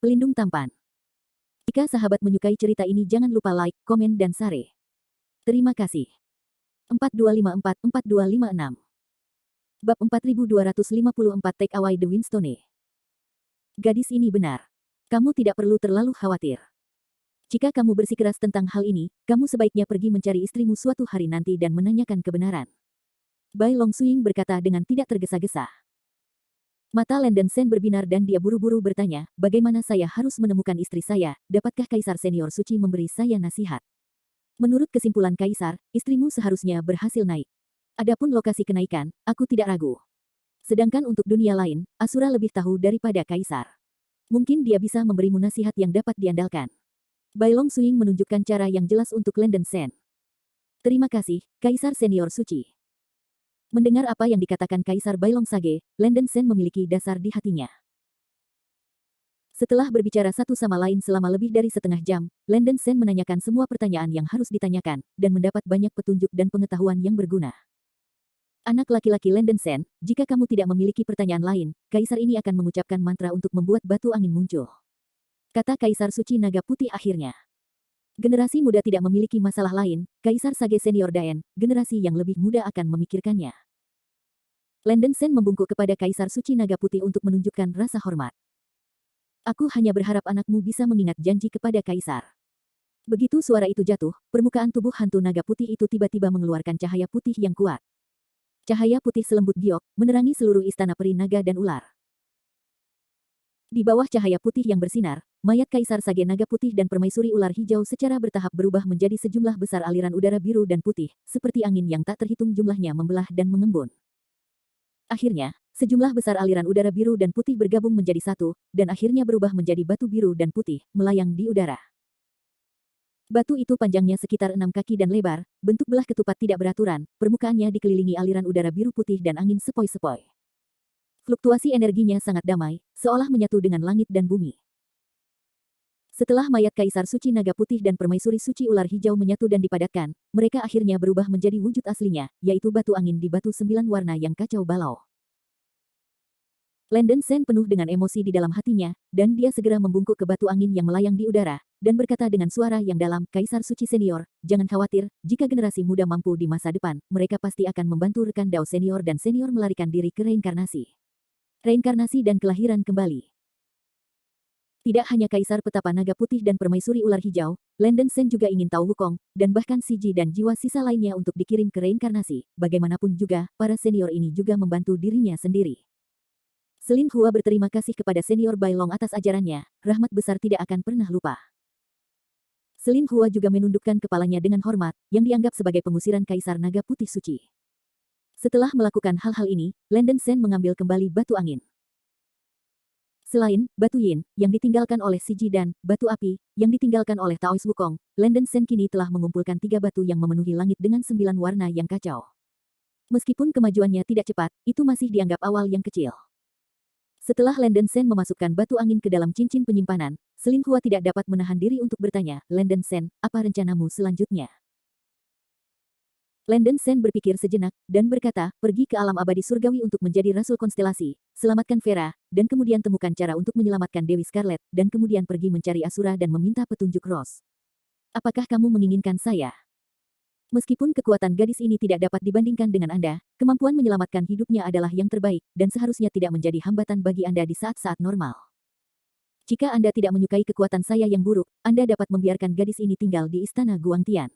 Pelindung tampan. Jika sahabat menyukai cerita ini jangan lupa like, komen dan share. Terima kasih. 4254-4256 Bab 4254 Take Away the Windstone. Gadis ini benar. Kamu tidak perlu terlalu khawatir. Jika kamu bersikeras tentang hal ini, kamu sebaiknya pergi mencari istrimu suatu hari nanti dan menanyakan kebenaran. Bai Longxuing berkata dengan tidak tergesa-gesa. Mata Landen Sen berbinar dan dia buru-buru bertanya, bagaimana saya harus menemukan istri saya, dapatkah Kaisar Senior Suci memberi saya nasihat? Menurut kesimpulan Kaisar, istrimu seharusnya berhasil naik. Adapun lokasi kenaikan, aku tidak ragu. Sedangkan untuk dunia lain, Asura lebih tahu daripada Kaisar. Mungkin dia bisa memberimu nasihat yang dapat diandalkan. Bai Longxuing menunjukkan cara yang jelas untuk Landen Sen. Terima kasih, Kaisar Senior Suci. Mendengar apa yang dikatakan Kaisar Bai Longsage, Landen Sen memiliki dasar di hatinya. Setelah berbicara satu sama lain selama lebih dari setengah jam, Landen Sen menanyakan semua pertanyaan yang harus ditanyakan, dan mendapat banyak petunjuk dan pengetahuan yang berguna. Anak laki-laki Landen Sen, jika kamu tidak memiliki pertanyaan lain, Kaisar ini akan mengucapkan mantra untuk membuat batu angin muncul. Kata Kaisar Suci Naga Putih akhirnya. Generasi muda tidak memiliki masalah lain, Kaisar Sage Senior Daen, generasi yang lebih muda akan memikirkannya. Landen Sen membungkuk kepada Kaisar Suci Naga Putih untuk menunjukkan rasa hormat. Aku hanya berharap anakmu bisa mengingat janji kepada Kaisar. Begitu suara itu jatuh, permukaan tubuh hantu naga putih itu tiba-tiba mengeluarkan cahaya putih yang kuat. Cahaya putih selembut giok, menerangi seluruh istana peri naga dan ular. Di bawah cahaya putih yang bersinar, mayat Kaisar Sage Naga Putih dan Permaisuri Ular Hijau secara bertahap berubah menjadi sejumlah besar aliran udara biru dan putih, seperti angin yang tak terhitung jumlahnya membelah dan mengembun. Akhirnya, sejumlah besar aliran udara biru dan putih bergabung menjadi satu, dan akhirnya berubah menjadi batu biru dan putih, melayang di udara. Batu itu panjangnya sekitar 6 kaki dan lebar, bentuk belah ketupat tidak beraturan, permukaannya dikelilingi aliran udara biru putih dan angin sepoi-sepoi. Fluktuasi energinya sangat damai, seolah menyatu dengan langit dan bumi. Setelah mayat Kaisar Suci Naga Putih dan Permaisuri Suci Ular Hijau menyatu dan dipadatkan, mereka akhirnya berubah menjadi wujud aslinya, yaitu batu angin di batu 9 warna yang kacau balau. Landen Sen penuh dengan emosi di dalam hatinya, dan dia segera membungkuk ke batu angin yang melayang di udara, dan berkata dengan suara yang dalam, Kaisar Suci Senior, jangan khawatir, jika generasi muda mampu di masa depan, mereka pasti akan membantu rekan Dao Senior dan Senior melarikan diri ke reinkarnasi. Reinkarnasi dan kelahiran kembali. Tidak hanya Kaisar Petapa Naga Putih dan Permaisuri Ular Hijau, Landen Sen juga ingin tahu Wukong, dan bahkan Siji dan jiwa sisa lainnya untuk dikirim ke reinkarnasi. Bagaimanapun juga, para senior ini juga membantu dirinya sendiri. Selin Hua berterima kasih kepada senior Bai Long atas ajarannya, rahmat besar tidak akan pernah lupa. Selin Hua juga menundukkan kepalanya dengan hormat, yang dianggap sebagai pengusiran Kaisar Naga Putih Suci. Setelah melakukan hal-hal ini, Landen Sen mengambil kembali batu angin. Selain batu yin, yang ditinggalkan oleh Siji dan batu api, yang ditinggalkan oleh Taois Wukong, Landen Sen kini telah mengumpulkan 3 batu yang memenuhi langit dengan 9 warna yang kacau. Meskipun kemajuannya tidak cepat, itu masih dianggap awal yang kecil. Setelah Landen Sen memasukkan batu angin ke dalam cincin penyimpanan, Selin Hua tidak dapat menahan diri untuk bertanya, Landen Sen, apa rencanamu selanjutnya? Landen Sen berpikir sejenak, dan berkata, pergi ke alam abadi surgawi untuk menjadi rasul konstelasi, selamatkan Vera, dan kemudian temukan cara untuk menyelamatkan Dewi Scarlet, dan kemudian pergi mencari Asura dan meminta petunjuk Rose. Apakah kamu menginginkan saya? Meskipun kekuatan gadis ini tidak dapat dibandingkan dengan Anda, kemampuan menyelamatkan hidupnya adalah yang terbaik, dan seharusnya tidak menjadi hambatan bagi Anda di saat-saat normal. Jika Anda tidak menyukai kekuatan saya yang buruk, Anda dapat membiarkan gadis ini tinggal di istana Guangtian.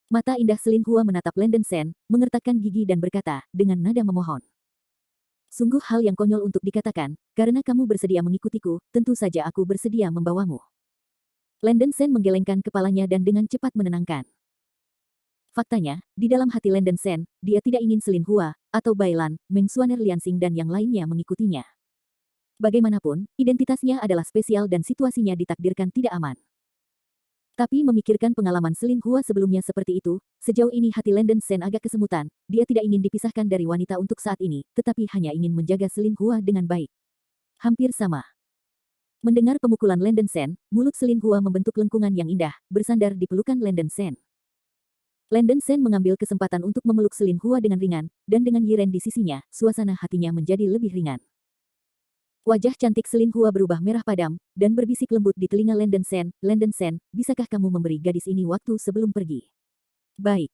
Mata indah Selin Hua menatap Landen Sen, mengertakkan gigi dan berkata, dengan nada memohon. Sungguh hal yang konyol untuk dikatakan, karena kamu bersedia mengikutiku, tentu saja aku bersedia membawamu. Landen Sen menggelengkan kepalanya dan dengan cepat menenangkan. Faktanya, di dalam hati Landen Sen, dia tidak ingin Selin Hua, atau Bailan, Meng Xuaner Liansing dan yang lainnya mengikutinya. Bagaimanapun, identitasnya adalah spesial dan situasinya ditakdirkan tidak aman. Tapi memikirkan pengalaman Selin Hua sebelumnya seperti itu, sejauh ini hati Landen Sen agak kesemutan, dia tidak ingin dipisahkan dari wanita untuk saat ini, tetapi hanya ingin menjaga Selin Hua dengan baik. Hampir sama. Mendengar pemukulan Landen Sen, mulut Selin Hua membentuk lengkungan yang indah, bersandar di pelukan Landen Sen. Landen Sen mengambil kesempatan untuk memeluk Selin Hua dengan ringan, dan dengan Yiren di sisinya, suasana hatinya menjadi lebih ringan. Wajah cantik Selin Hua berubah merah padam, dan berbisik lembut di telinga Lenden Sen. Lenden Sen, bisakah kamu memberi gadis ini waktu sebelum pergi? Baik.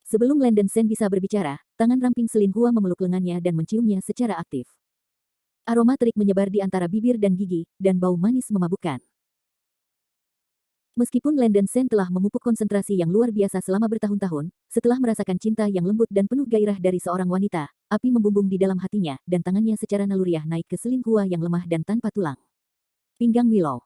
Sebelum Lenden Sen bisa berbicara, tangan ramping Selin Hua memeluk lengannya dan menciumnya secara aktif. Aroma terik menyebar di antara bibir dan gigi, dan bau manis memabukkan. Meskipun Lenden Sen telah memupuk konsentrasi yang luar biasa selama bertahun-tahun, setelah merasakan cinta yang lembut dan penuh gairah dari seorang wanita, api membumbung di dalam hatinya, dan tangannya secara naluriah naik ke Selin Hua yang lemah dan tanpa tulang. Pinggang Willow.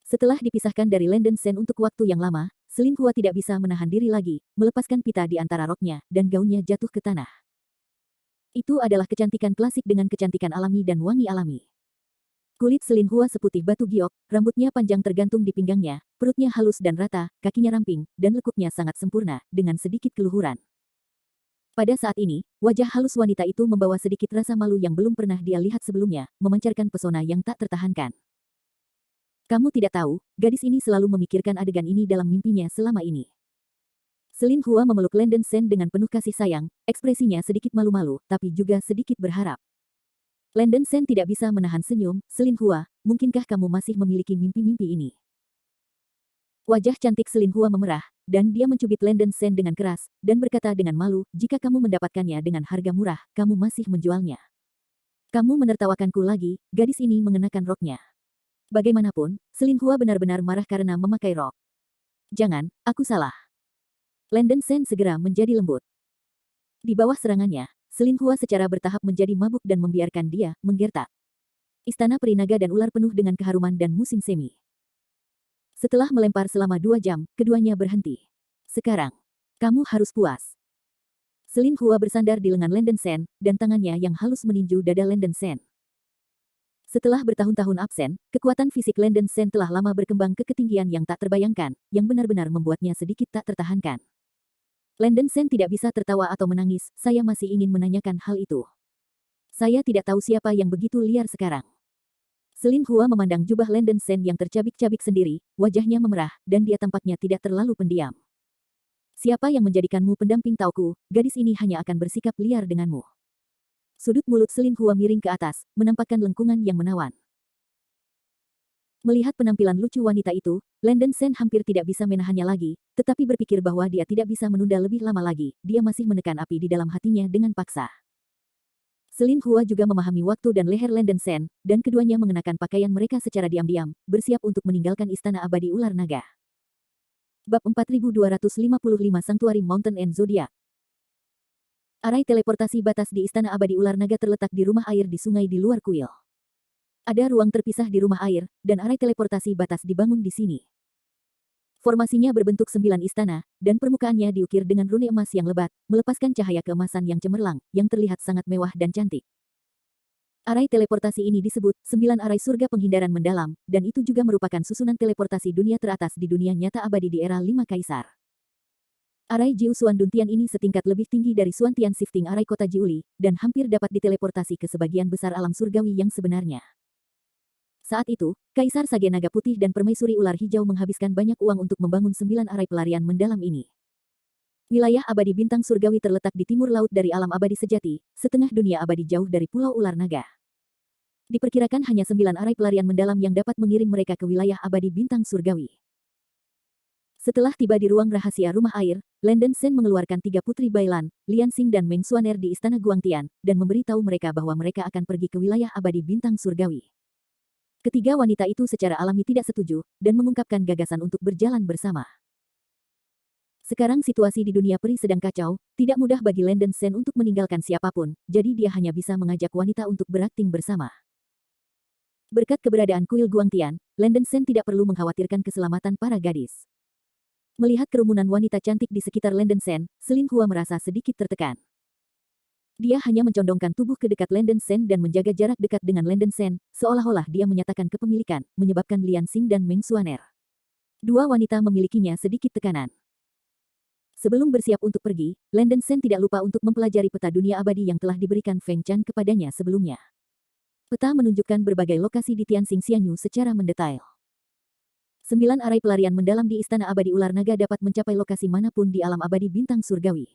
Setelah dipisahkan dari Lenden Sen untuk waktu yang lama, Selin Hua tidak bisa menahan diri lagi, melepaskan pita di antara roknya, dan gaunnya jatuh ke tanah. Itu adalah kecantikan klasik dengan kecantikan alami dan wangi alami. Kulit Selin Hua seputih batu giok, rambutnya panjang tergantung di pinggangnya, perutnya halus dan rata, kakinya ramping, dan lekuknya sangat sempurna, dengan sedikit keluhuran. Pada saat ini, wajah halus wanita itu membawa sedikit rasa malu yang belum pernah dia lihat sebelumnya, memancarkan pesona yang tak tertahankan. Kamu tidak tahu, gadis ini selalu memikirkan adegan ini dalam mimpinya selama ini. Selin Hua memeluk Lenden Sen dengan penuh kasih sayang, ekspresinya sedikit malu-malu, tapi juga sedikit berharap. Lenden Sen tidak bisa menahan senyum. Selin Hua, mungkinkah kamu masih memiliki mimpi-mimpi ini? Wajah cantik Selin Hua memerah, dan dia mencubit Lenden Sen dengan keras, dan berkata dengan malu, jika kamu mendapatkannya dengan harga murah, kamu masih menjualnya. Kamu menertawakanku lagi, gadis ini mengenakan roknya. Bagaimanapun, Selin Hua benar-benar marah karena memakai rok. Jangan, aku salah. Lenden Sen segera menjadi lembut. Di bawah serangannya, Selin Hua secara bertahap menjadi mabuk dan membiarkan dia menggertak. Istana peri naga dan ular penuh dengan keharuman dan musim semi. Setelah melempar selama 2 jam, keduanya berhenti. Sekarang, kamu harus puas. Selin Hua bersandar di lengan Lenden Sen, dan tangannya yang halus meninju dada Lenden Sen. Setelah bertahun-tahun absen, kekuatan fisik Lenden Sen telah lama berkembang ke ketinggian yang tak terbayangkan, yang benar-benar membuatnya sedikit tak tertahankan. Lenden Sen tidak bisa tertawa atau menangis, saya masih ingin menanyakan hal itu. Saya tidak tahu siapa yang begitu liar sekarang. Selin Hua memandang jubah Lenden Sen yang tercabik-cabik sendiri, wajahnya memerah, dan dia tampaknya tidak terlalu pendiam. Siapa yang menjadikanmu pendamping tauku, gadis ini hanya akan bersikap liar denganmu. Sudut mulut Selin Hua miring ke atas, menampakkan lengkungan yang menawan. Melihat penampilan lucu wanita itu, Lenden Sen hampir tidak bisa menahannya lagi, tetapi berpikir bahwa dia tidak bisa menunda lebih lama lagi, dia masih menekan api di dalam hatinya dengan paksa. Selin Hua juga memahami waktu dan leher Lenden Sen, dan keduanya mengenakan pakaian mereka secara diam-diam, bersiap untuk meninggalkan Istana Abadi Ular Naga. Bab 4255 Sanctuary Mountain and Zodiac. Arai teleportasi batas di Istana Abadi Ular Naga terletak di rumah air di sungai di luar kuil. Ada ruang terpisah di rumah air, dan arai teleportasi batas dibangun di sini. Formasinya berbentuk 9 istana, dan permukaannya diukir dengan rune emas yang lebat, melepaskan cahaya keemasan yang cemerlang, yang terlihat sangat mewah dan cantik. Arai teleportasi ini disebut 9 arai surga penghindaran mendalam, dan itu juga merupakan susunan teleportasi dunia teratas di dunia nyata abadi di era 5 kaisar. Arai Jiu Suan Duntian ini setingkat lebih tinggi dari Suan Tian Shifting Arai Kota Jiuli, dan hampir dapat diteleportasi ke sebagian besar alam surgawi yang sebenarnya. Saat itu, Kaisar Sage Naga Putih dan Permaisuri Ular Hijau menghabiskan banyak uang untuk membangun 9 arai pelarian mendalam ini. Wilayah abadi bintang surgawi terletak di timur laut dari alam abadi sejati, setengah dunia abadi jauh dari Pulau Ular Naga. Diperkirakan hanya 9 arai pelarian mendalam yang dapat mengirim mereka ke wilayah abadi bintang surgawi. Setelah tiba di ruang rahasia rumah air, Lenden Sen mengeluarkan 3 putri Bailan, Lian Xing dan Meng Xuaner di Istana Guangtian, dan memberitahu mereka bahwa mereka akan pergi ke wilayah abadi bintang surgawi. Ketiga wanita itu secara alami tidak setuju, dan mengungkapkan gagasan untuk berjalan bersama. Sekarang situasi di dunia peri sedang kacau, tidak mudah bagi Lenden Sen untuk meninggalkan siapapun, jadi dia hanya bisa mengajak wanita untuk berakting bersama. Berkat keberadaan kuil Guangtian, Lenden Sen tidak perlu mengkhawatirkan keselamatan para gadis. Melihat kerumunan wanita cantik di sekitar Lenden Sen, Selin Hua merasa sedikit tertekan. Dia hanya mencondongkan tubuh ke dekat Lenden Sen dan menjaga jarak dekat dengan Lenden Sen, seolah-olah dia menyatakan kepemilikan, menyebabkan Lian Xing dan Meng Xuaner. Dua wanita memilikinya sedikit tekanan. Sebelum bersiap untuk pergi, Lenden Sen tidak lupa untuk mempelajari peta dunia abadi yang telah diberikan Feng Chan kepadanya sebelumnya. Peta menunjukkan berbagai lokasi di Tianxing Xianyu secara mendetail. 9 arai pelarian mendalam di Istana Abadi Ular Naga dapat mencapai lokasi manapun di alam abadi bintang surgawi.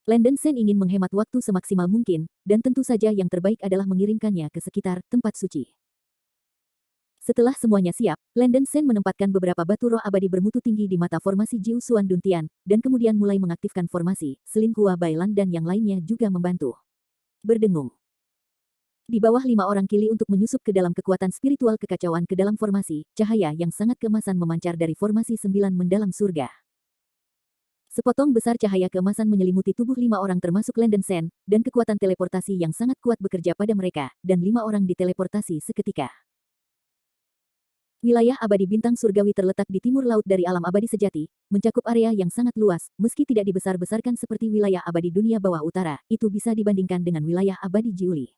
Landen Sen ingin menghemat waktu semaksimal mungkin, dan tentu saja yang terbaik adalah mengirimkannya ke sekitar tempat suci. Setelah semuanya siap, Landen Sen menempatkan beberapa batu roh abadi bermutu tinggi di mata formasi Jiu Xuan Duntian, dan kemudian mulai mengaktifkan formasi, Selin Hua Bailan dan yang lainnya juga membantu. Berdengung. Di bawah 5 orang kili untuk menyusup ke dalam kekuatan spiritual kekacauan ke dalam formasi, cahaya yang sangat keemasan memancar dari formasi 9 mendalam surga. Sepotong besar cahaya keemasan menyelimuti tubuh 5 orang termasuk Landen Sen, dan kekuatan teleportasi yang sangat kuat bekerja pada mereka, dan 5 orang diteleportasi seketika. Wilayah abadi bintang surgawi terletak di timur laut dari alam abadi sejati, mencakup area yang sangat luas, meski tidak dibesar-besarkan seperti wilayah abadi dunia bawah utara, itu bisa dibandingkan dengan wilayah abadi Jiuli.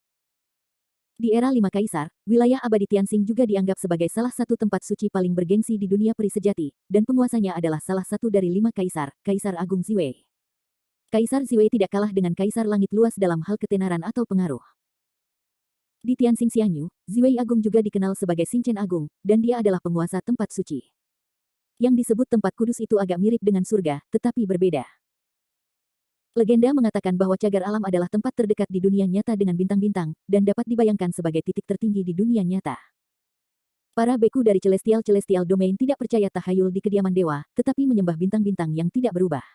Di era 5 Kaisar, wilayah abadi Tianxing juga dianggap sebagai salah satu tempat suci paling bergengsi di dunia peri sejati, dan penguasanya adalah salah satu dari 5 Kaisar, Kaisar Agung Ziwei. Kaisar Ziwei tidak kalah dengan Kaisar Langit Luas dalam hal ketenaran atau pengaruh. Di Tianxing Xianyu, Ziwei Agung juga dikenal sebagai Xingchen Agung, dan dia adalah penguasa tempat suci. Yang disebut tempat kudus itu agak mirip dengan surga, tetapi berbeda. Legenda mengatakan bahwa cagar alam adalah tempat terdekat di dunia nyata dengan bintang-bintang, dan dapat dibayangkan sebagai titik tertinggi di dunia nyata. Para beku dari Celestial Domain tidak percaya tahayul di kediaman dewa, tetapi menyembah bintang-bintang yang tidak berubah.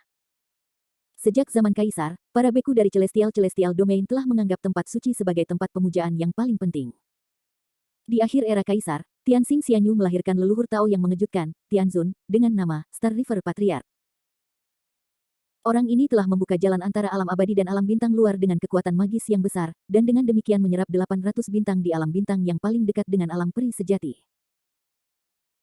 Sejak zaman Kaisar, para beku dari Celestial Domain telah menganggap tempat suci sebagai tempat pemujaan yang paling penting. Di akhir era Kaisar, Tianxing Xianyu melahirkan leluhur Tao yang mengejutkan, Tianzun, dengan nama Star River Patriarch. Orang ini telah membuka jalan antara alam abadi dan alam bintang luar dengan kekuatan magis yang besar, dan dengan demikian menyerap 800 bintang di alam bintang yang paling dekat dengan alam peri sejati.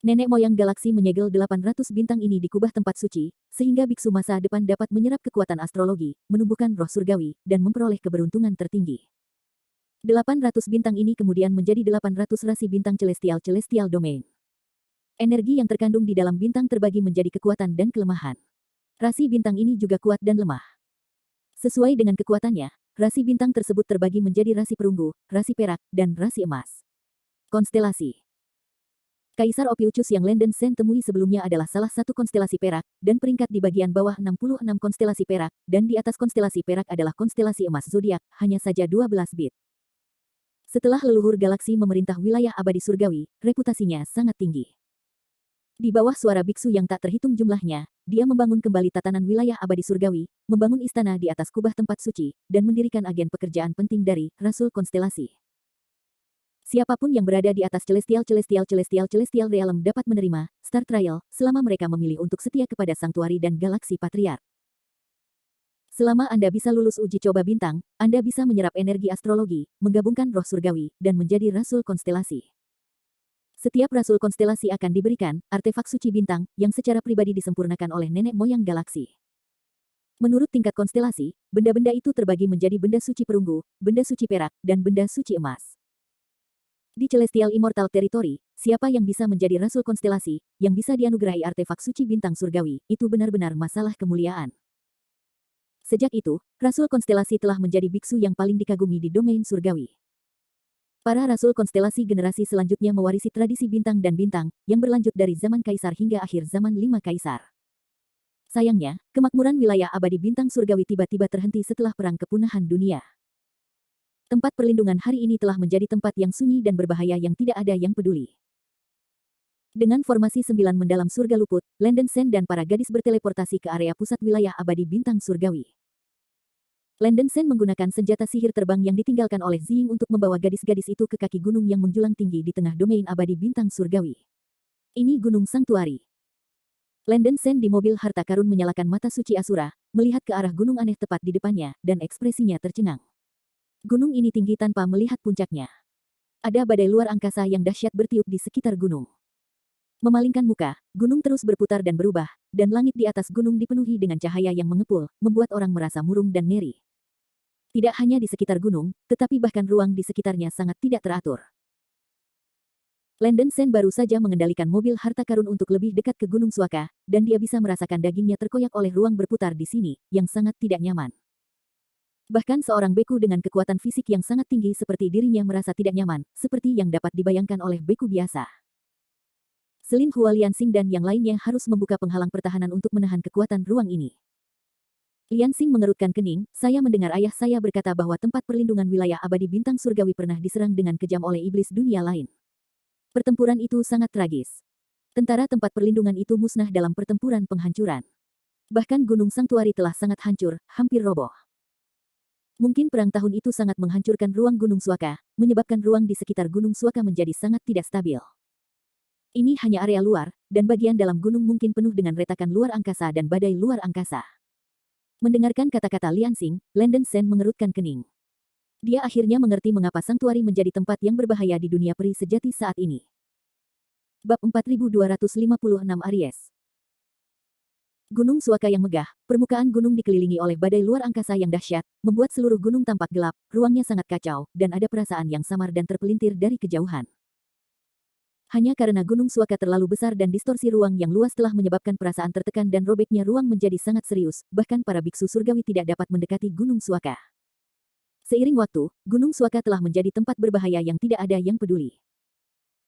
Nenek moyang galaksi menyegel 800 bintang ini di kubah tempat suci, sehingga biksu masa depan dapat menyerap kekuatan astrologi, menumbuhkan roh surgawi, dan memperoleh keberuntungan tertinggi. 800 bintang ini kemudian menjadi 800 rasi bintang Celestial Domain. Energi yang terkandung di dalam bintang terbagi menjadi kekuatan dan kelemahan. Rasi bintang ini juga kuat dan lemah. Sesuai dengan kekuatannya, rasi bintang tersebut terbagi menjadi rasi perunggu, rasi perak, dan rasi emas. Konstelasi. Kaisar Ophiuchus yang Landen Sen temui sebelumnya adalah salah satu konstelasi perak, dan peringkat di bagian bawah 66 konstelasi perak, dan di atas konstelasi perak adalah konstelasi emas zodiak, hanya saja 12 bit. Setelah leluhur galaksi memerintah wilayah abadi surgawi, reputasinya sangat tinggi. Di bawah suara biksu yang tak terhitung jumlahnya, dia membangun kembali tatanan wilayah abadi surgawi, membangun istana di atas kubah tempat suci, dan mendirikan agen pekerjaan penting dari Rasul Konstelasi. Siapapun yang berada di atas Celestial Realm dapat menerima Star Trial selama mereka memilih untuk setia kepada Sanctuary dan Galaksi Patriarch. Selama Anda bisa lulus uji coba bintang, Anda bisa menyerap energi astrologi, menggabungkan roh surgawi, dan menjadi Rasul Konstelasi. Setiap Rasul Konstelasi akan diberikan artefak suci bintang yang secara pribadi disempurnakan oleh nenek moyang galaksi. Menurut tingkat konstelasi, benda-benda itu terbagi menjadi benda suci perunggu, benda suci perak, dan benda suci emas. Di Celestial Immortal Territory, siapa yang bisa menjadi Rasul Konstelasi, yang bisa dianugerahi artefak suci bintang surgawi, itu benar-benar masalah kemuliaan. Sejak itu, Rasul Konstelasi telah menjadi biksu yang paling dikagumi di domain surgawi. Para Rasul Konstelasi generasi selanjutnya mewarisi tradisi bintang dan bintang, yang berlanjut dari zaman Kaisar hingga akhir zaman 5 Kaisar. Sayangnya, kemakmuran wilayah abadi bintang surgawi tiba-tiba terhenti setelah Perang Kepunahan Dunia. Tempat perlindungan hari ini telah menjadi tempat yang sunyi dan berbahaya yang tidak ada yang peduli. Dengan formasi 9 mendalam surga luput, Landen Sen dan para gadis berteleportasi ke area pusat wilayah abadi bintang surgawi. Landen Sen menggunakan senjata sihir terbang yang ditinggalkan oleh Ziying untuk membawa gadis-gadis itu ke kaki gunung yang menjulang tinggi di tengah domain abadi bintang surgawi. Ini Gunung Sanctuary. Landen Sen di mobil harta karun menyalakan mata suci Asura, melihat ke arah gunung aneh tepat di depannya, dan ekspresinya tercengang. Gunung ini tinggi tanpa melihat puncaknya. Ada badai luar angkasa yang dahsyat bertiup di sekitar gunung. Memalingkan muka, gunung terus berputar dan berubah, dan langit di atas gunung dipenuhi dengan cahaya yang mengepul, membuat orang merasa murung dan ngeri. Tidak hanya di sekitar gunung, tetapi bahkan ruang di sekitarnya sangat tidak teratur. Landen Sen baru saja mengendalikan mobil harta karun untuk lebih dekat ke Gunung Suaka, dan dia bisa merasakan dagingnya terkoyak oleh ruang berputar di sini, yang sangat tidak nyaman. Bahkan seorang beku dengan kekuatan fisik yang sangat tinggi seperti dirinya merasa tidak nyaman, seperti yang dapat dibayangkan oleh beku biasa. Selin Hualiansing dan yang lainnya harus membuka penghalang pertahanan untuk menahan kekuatan ruang ini. Lian Xing mengerutkan kening, saya mendengar ayah saya berkata bahwa tempat perlindungan wilayah abadi bintang surgawi pernah diserang dengan kejam oleh iblis dunia lain. Pertempuran itu sangat tragis. Tentara tempat perlindungan itu musnah dalam pertempuran penghancuran. Bahkan Gunung Sangtuari telah sangat hancur, hampir roboh. Mungkin perang tahun itu sangat menghancurkan ruang Gunung Suaka, menyebabkan ruang di sekitar Gunung Suaka menjadi sangat tidak stabil. Ini hanya area luar, dan bagian dalam gunung mungkin penuh dengan retakan luar angkasa dan badai luar angkasa. Mendengarkan kata-kata Lian Xing, Landen Sen mengerutkan kening. Dia akhirnya mengerti mengapa Sangtuari menjadi tempat yang berbahaya di dunia peri sejati saat ini. Bab 4256 Aries. Gunung Suaka yang megah, permukaan gunung dikelilingi oleh badai luar angkasa yang dahsyat, membuat seluruh gunung tampak gelap, ruangnya sangat kacau, dan ada perasaan yang samar dan terpelintir dari kejauhan. Hanya karena Gunung Suaka terlalu besar dan distorsi ruang yang luas telah menyebabkan perasaan tertekan dan robeknya ruang menjadi sangat serius, bahkan para biksu surgawi tidak dapat mendekati Gunung Suaka. Seiring waktu, Gunung Suaka telah menjadi tempat berbahaya yang tidak ada yang peduli.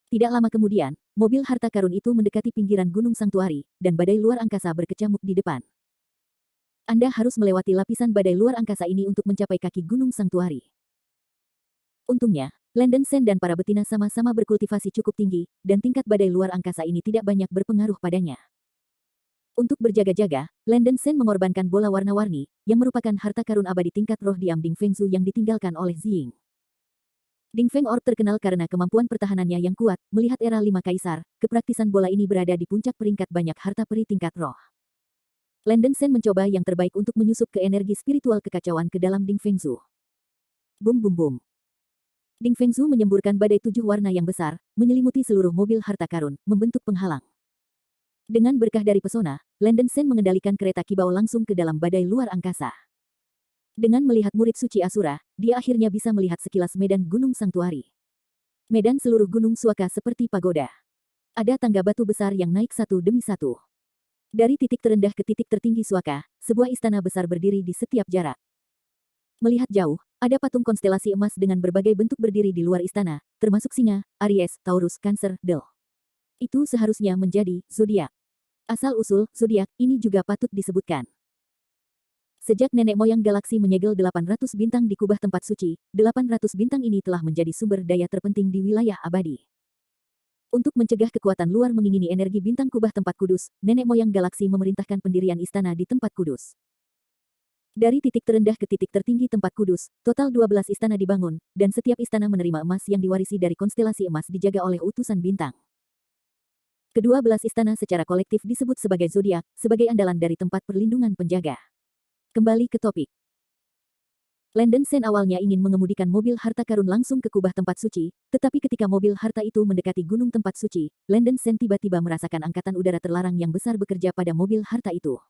Tidak lama kemudian, mobil harta karun itu mendekati pinggiran Gunung Sangtuari, dan badai luar angkasa berkecamuk di depan. Anda harus melewati lapisan badai luar angkasa ini untuk mencapai kaki Gunung Sangtuari. Untungnya, Landen Sen dan para betina sama-sama berkultivasi cukup tinggi, dan tingkat badai luar angkasa ini tidak banyak berpengaruh padanya. Untuk berjaga-jaga, Landen Sen mengorbankan bola warna-warni, yang merupakan harta karun abadi tingkat roh diam Ding Fengzu yang ditinggalkan oleh Ziying. Ding Feng Orb terkenal karena kemampuan pertahanannya yang kuat, melihat era 5 kaisar, kepraktisan bola ini berada di puncak peringkat banyak harta peri tingkat roh. Landen Sen mencoba yang terbaik untuk menyusup ke energi spiritual kekacauan ke dalam Ding Fengzu. Bum bum bum. Ding Fengzu menyemburkan badai 7 warna yang besar, menyelimuti seluruh mobil harta karun, membentuk penghalang. Dengan berkah dari pesona, Landen Sen mengendalikan kereta kibau langsung ke dalam badai luar angkasa. Dengan melihat murid suci Asura, dia akhirnya bisa melihat sekilas medan Gunung Sangtuari. Medan seluruh Gunung Suaka seperti pagoda. Ada tangga batu besar yang naik satu demi satu. Dari titik terendah ke titik tertinggi Suaka, sebuah istana besar berdiri di setiap jarak. Melihat jauh, ada patung konstelasi emas dengan berbagai bentuk berdiri di luar istana, termasuk Singa, Aries, Taurus, Cancer, Del. Itu seharusnya menjadi zodiak. Asal-usul zodiak ini juga patut disebutkan. Sejak nenek moyang galaksi menyegel 800 bintang di kubah tempat suci, 800 bintang ini telah menjadi sumber daya terpenting di wilayah abadi. Untuk mencegah kekuatan luar mengingini energi bintang kubah tempat kudus, nenek moyang galaksi memerintahkan pendirian istana di tempat kudus. Dari titik terendah ke titik tertinggi tempat kudus, total 12 istana dibangun, dan setiap istana menerima emas yang diwarisi dari konstelasi emas dijaga oleh utusan bintang. Kedua belas istana secara kolektif disebut sebagai zodiak, sebagai andalan dari tempat perlindungan penjaga. Kembali ke topik. Landen Sen awalnya ingin mengemudikan mobil harta karun langsung ke kubah tempat suci, tetapi ketika mobil harta itu mendekati gunung tempat suci, Landen Sen tiba-tiba merasakan angkatan udara terlarang yang besar bekerja pada mobil harta itu.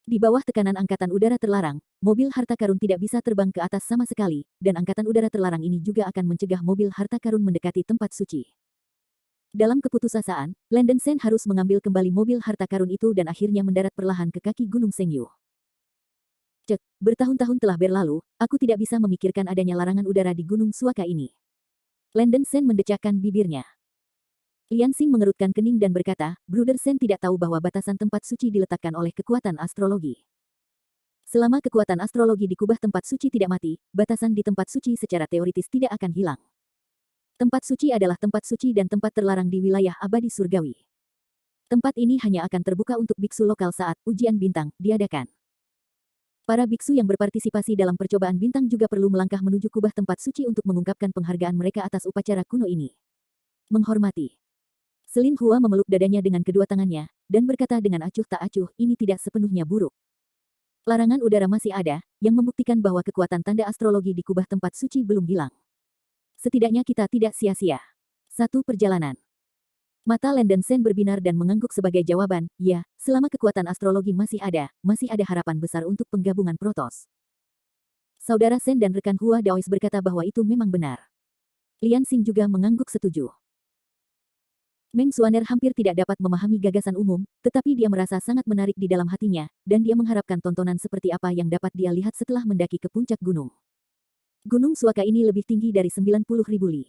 Di bawah tekanan angkatan udara terlarang, mobil harta karun tidak bisa terbang ke atas sama sekali, dan angkatan udara terlarang ini juga akan mencegah mobil harta karun mendekati tempat suci. Dalam keputusasaan, Landen Sen harus mengambil kembali mobil harta karun itu dan akhirnya mendarat perlahan ke kaki Gunung Sengyu. Cek, bertahun-tahun telah berlalu, aku tidak bisa memikirkan adanya larangan udara di Gunung Suaka ini. Landen Sen mendecakkan bibirnya. Lian Xing mengerutkan kening dan berkata, Bruder Sen tidak tahu bahwa batasan tempat suci diletakkan oleh kekuatan astrologi. Selama kekuatan astrologi di kubah tempat suci tidak mati, batasan di tempat suci secara teoritis tidak akan hilang. Tempat suci adalah tempat suci dan tempat terlarang di wilayah abadi surgawi. Tempat ini hanya akan terbuka untuk biksu lokal saat ujian bintang diadakan. Para biksu yang berpartisipasi dalam percobaan bintang juga perlu melangkah menuju kubah tempat suci untuk mengungkapkan penghargaan mereka atas upacara kuno ini. Menghormati. Selin Hua memeluk dadanya dengan kedua tangannya, dan berkata dengan acuh tak acuh, ini tidak sepenuhnya buruk. Larangan udara masih ada, yang membuktikan bahwa kekuatan tanda astrologi di kubah tempat suci belum hilang. Setidaknya kita tidak sia-sia. Satu perjalanan. Mata Landen Sen berbinar dan mengangguk sebagai jawaban, ya, selama kekuatan astrologi masih ada harapan besar untuk penggabungan Protoss. Saudara Sen dan rekan Hua Daois berkata bahwa itu memang benar. Lian Xing juga mengangguk setuju. Meng Xuaner hampir tidak dapat memahami gagasan umum, tetapi dia merasa sangat menarik di dalam hatinya, dan dia mengharapkan tontonan seperti apa yang dapat dia lihat setelah mendaki ke puncak gunung. Gunung Suaka ini lebih tinggi dari 90.000 li.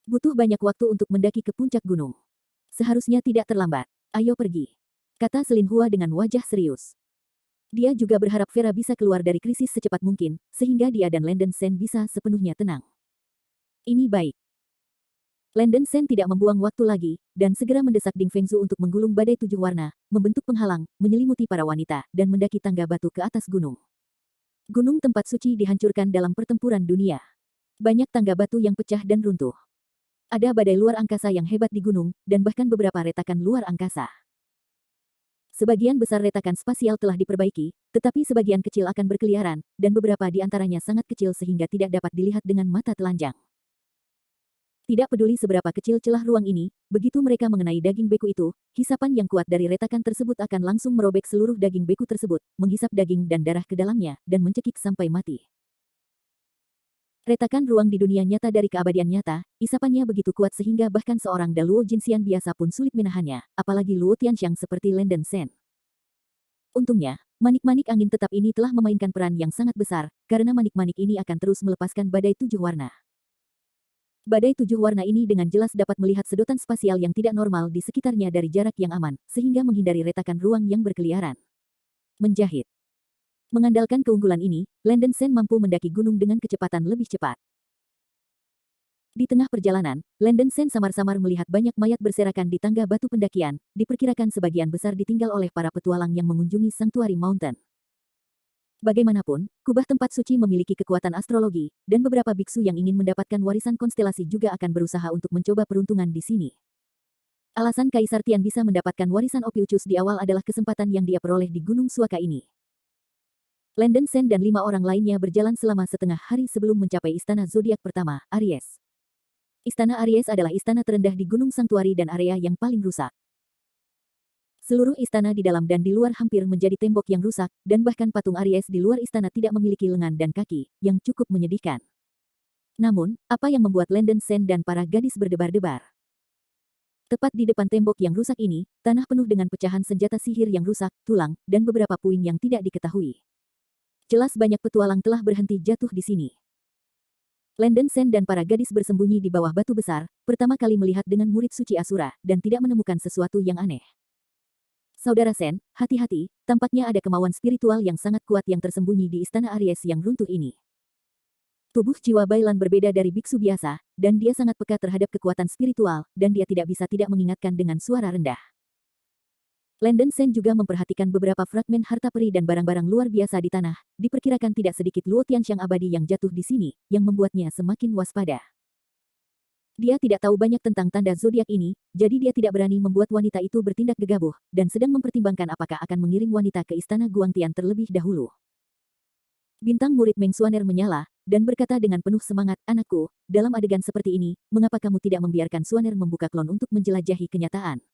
Butuh banyak waktu untuk mendaki ke puncak gunung. Seharusnya tidak terlambat. Ayo pergi. Kata Selin Hua dengan wajah serius. Dia juga berharap Vera bisa keluar dari krisis secepat mungkin, sehingga dia dan Landon Sen bisa sepenuhnya tenang. Ini baik. Landon Sen tidak membuang waktu lagi, dan segera mendesak Ding Fengzu untuk menggulung badai 7 warna, membentuk penghalang, menyelimuti para wanita, dan mendaki tangga batu ke atas gunung. Gunung tempat suci dihancurkan dalam pertempuran dunia. Banyak tangga batu yang pecah dan runtuh. Ada badai luar angkasa yang hebat di gunung, dan bahkan beberapa retakan luar angkasa. Sebagian besar retakan spasial telah diperbaiki, tetapi sebagian kecil akan berkeliaran, dan beberapa di antaranya sangat kecil sehingga tidak dapat dilihat dengan mata telanjang. Tidak peduli seberapa kecil celah ruang ini, begitu mereka mengenai daging beku itu, hisapan yang kuat dari retakan tersebut akan langsung merobek seluruh daging beku tersebut, menghisap daging dan darah ke dalamnya, dan mencekik sampai mati. Retakan ruang di dunia nyata dari keabadian nyata, isapannya begitu kuat sehingga bahkan seorang Daluo Jinxian biasa pun sulit menahannya, apalagi Luo Tianxiang seperti Landon Sen. Untungnya, manik-manik angin tetap ini telah memainkan peran yang sangat besar, karena manik-manik ini akan terus melepaskan badai 7 warna. Badai 7 warna ini dengan jelas dapat melihat sedotan spasial yang tidak normal di sekitarnya dari jarak yang aman, sehingga menghindari retakan ruang yang berkeliaran. Menjahit. Mengandalkan keunggulan ini, Landon Sen mampu mendaki gunung dengan kecepatan lebih cepat. Di tengah perjalanan, Landon Sen samar-samar melihat banyak mayat berserakan di tangga batu pendakian, diperkirakan sebagian besar ditinggal oleh para petualang yang mengunjungi Sanctuary Mountain. Bagaimanapun, kubah tempat suci memiliki kekuatan astrologi, dan beberapa biksu yang ingin mendapatkan warisan konstelasi juga akan berusaha untuk mencoba peruntungan di sini. Alasan Kaisar Tian bisa mendapatkan warisan Ophiuchus di awal adalah kesempatan yang dia peroleh di Gunung Suaka ini. Landon Sen dan 5 orang lainnya berjalan selama setengah hari sebelum mencapai istana zodiak pertama, Aries. Istana Aries adalah istana terendah di Gunung Sanctuary dan area yang paling rusak. Seluruh istana di dalam dan di luar hampir menjadi tembok yang rusak, dan bahkan patung Aries di luar istana tidak memiliki lengan dan kaki, yang cukup menyedihkan. Namun, apa yang membuat Landon Sen dan para gadis berdebar-debar? Tepat di depan tembok yang rusak ini, tanah penuh dengan pecahan senjata sihir yang rusak, tulang, dan beberapa puing yang tidak diketahui. Jelas banyak petualang telah berhenti jatuh di sini. Landon Sen dan para gadis bersembunyi di bawah batu besar, pertama kali melihat dengan murid suci Asura, dan tidak menemukan sesuatu yang aneh. Saudara Sen, hati-hati, tampaknya ada kemauan spiritual yang sangat kuat yang tersembunyi di istana Aries yang runtuh ini. Tubuh jiwa Bailan berbeda dari biksu biasa, dan dia sangat peka terhadap kekuatan spiritual, dan dia tidak bisa tidak mengingatkan dengan suara rendah. Landon Sen juga memperhatikan beberapa fragmen harta peri dan barang-barang luar biasa di tanah, diperkirakan tidak sedikit Luo Tianxiang abadi yang jatuh di sini, yang membuatnya semakin waspada. Dia tidak tahu banyak tentang tanda zodiak ini, jadi dia tidak berani membuat wanita itu bertindak gegabah, dan sedang mempertimbangkan apakah akan mengirim wanita ke istana Guangtian terlebih dahulu. Bintang murid Meng Xuaner menyala, dan berkata dengan penuh semangat, "Anakku, dalam adegan seperti ini, mengapa kamu tidak membiarkan Xuaner membuka klon untuk menjelajahi kenyataan?"